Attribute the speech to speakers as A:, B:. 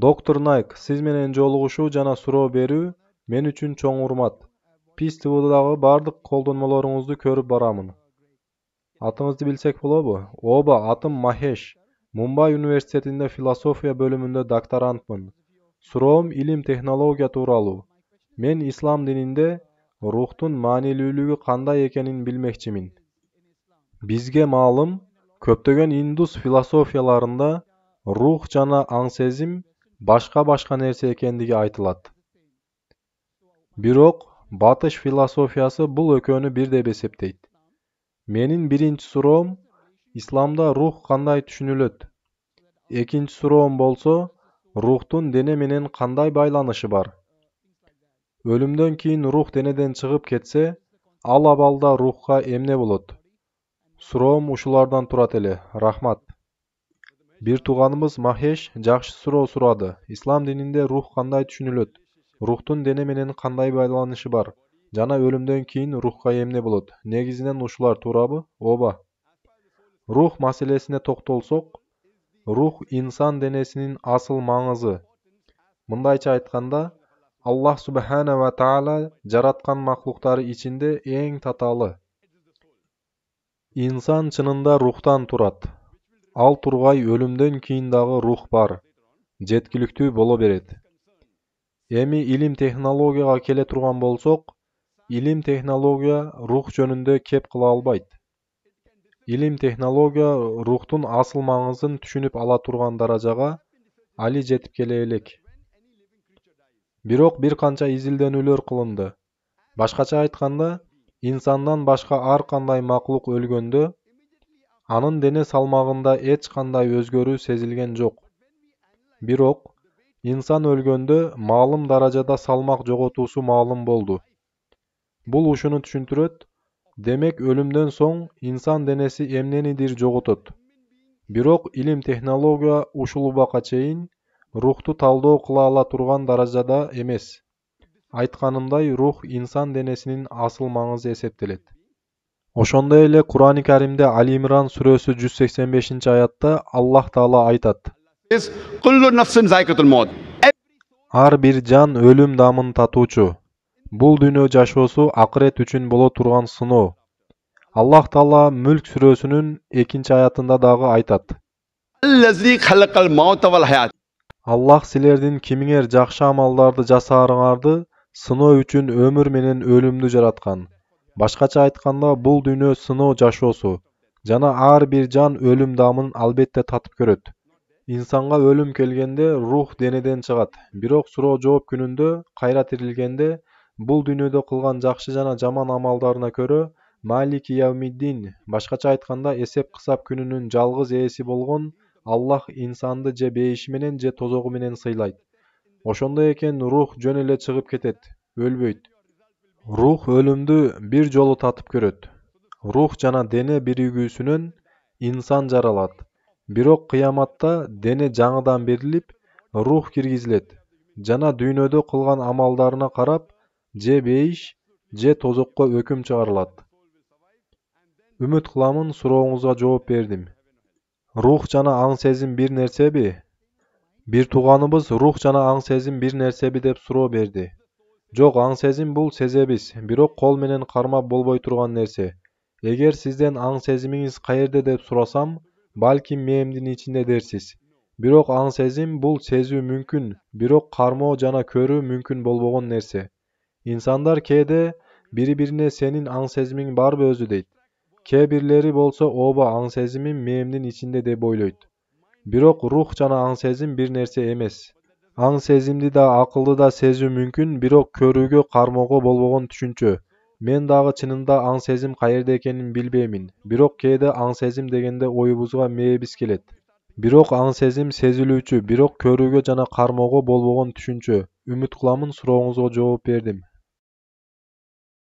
A: Доктор Найк, сиз менен жолугушуу жана суроо берүү мен үчүн чоң урмат. Peace TV'дагы бардык колдонмолоруңузду көрүп барамын. Атыңызды билсек болобу? Ооба, атым Махеш. Мумбай университетинде философия бөлүмүндө докторантмын. Суроом илим технология тууралуу. Мен ислам дининде рухтун маанилүүлүгү кандай экенин билмекчимин. Бизге маалым, көптөгөн индус философияларында рух жана аң-сезим башка нерсе экендиги айтылат. Бирок батыш философиясы бул экөөнү бир деп эсептейт. Менин биринчи суроом, исламда рух кандай түшүнүлөт? Экинчи суроом болсо, рухтун дене менен кандай байланышы бар? Өлүмдөн кийин рух денеден чыгып кетсе, ал абалда рухка эмне болот? Суроом ушулардан турат эле. Рахмат. Бир тууганыбыз Махеш жакшы суроо сурады. Ислам дининде рух кандай түшүнүлөт? Рухтун дене менен кандай байланышы бар? Жана өлүмдөн кийин рухка эмне болот? Негизинен ушулар туурабы? Ооба. Рух маселесине токтолсок, рух инсан денесинин асыл маңызы. Мындайча айтканда, Аллах Субхана ва Таала жараткан маклуктары ичинде эң татаалы. Инсан чынында рухтан турат. Ал тургай өлүмдөн кийин дагы рух бар. Жеткиликтүү боло берет. Эми илим технологияга келе турган болсок, илим технология рух жөнүндө кеп кыла албайт. Илим технология рухтун асыл маңызын түшүнүп ала турган даражага али жетип келе элек. Бирок бир канча изилдөөнүлөр кылынды. Башкача айтканда, инсандан башка ар кандай маклук өлгөндө, анын дене салмагында эч кандай өзгөрүү сезилген жок. Бирок, инсан өлгөндө маалым даражада салмак жоготуусу маалым болду. Бул ушуну түшүндүрөт, демек өлүмдөн соң инсан денеси эмненидир жоготот. Бирок илим технология ушул убакка чейин рухту талдоо кыла ала турган даражада эмес. Айтканымдай, рух инсан денесинин асыл маңызы эсептелет. Ошондой эле Кур'ани Каримде Али Имран сүрөсү 185-аятта Аллах Таала айтат: Ар бир жан өлүм дамын татуучу. Бул дүйнө жашоосу акырет үчүн боло турган сыноо. Аллах Таала Мүлк сүрөсүнүн 2-аятында дагы айтат: Аллах силердин кимиңер жакшы амалдарды жасаарыңарды сыноо үчүн өмүр менен өлүмдү жараткан. Башкача айтканда, бул дүйнө сыноо жашоосу, жана ар бир жан өлүм дамын албетте татып көрөт. Инсанга өлүм келгенде рух денеден чыгат. Бирок суроо жооп күнүндө кайра тирилгенде бул дүйнөдө кылган жакшы жана жаман амалдарына көрө Малики Яумиддин, башкача айтканда эсеп кысап күнүнүн жалгыз ээси болгон Аллах инсанды же бейиши менен же тозогу менен сыйлайт. Ошондой экен рух жөн эле чыгып кетет, өлбөйт. Рух өлүмдү бир жолу татып көрөт. Рух жана дене биригүүсүнөн инсан жаралат. Бирок кыяматта дене жаңыдан берилип, рух киргизилет. Жана дүйнөдө кылган амалдарына карап, же бейиш, же тозокко өкүм чыгарылат. Үмүт кыламын сурооңузга жооп бердим. Рух жана аң-сезим бир нерсеби? Бир тууганыбыз рух жана аң-сезим бир нерсеби деп суроо берди. Жок, аң-сезим бул сезебиз, бирок кол менен кармап болбой турган нерсе. Эгер сизден аң-сезимиңиз каерде деп сурасам, балким мээмдин ичинде дерсиз. Бирок аң-сезим бул сезүү мүмкүн, бирок кармоо жана көрүү мүмкүн болбогон нерсе. Инсандар кээде бири-бирине сенин аң-сезимиң барбы өзү дейт. Кээ бирлери болсо ооба аң-сезимим мээмдин ичинде деп ойлойт. Бирок рух жана аң-сезим бир нерсе эмес. Аң-сезимди да акылды да сезүү мүмкүн, бирок көрүүгө, кармоого болбогон түшүнчө. Мен дагы чынында аң-сезим каерде экенин билбеймин. Бирок кээде аң-сезим дегенде оюбузга мээбиз келет. Бирок аң-сезим сезилүүчү, бирок көрүүгө жана кармоого болбогон түшүнчө. Үмүт кыламын сурооңузга жооп бердим.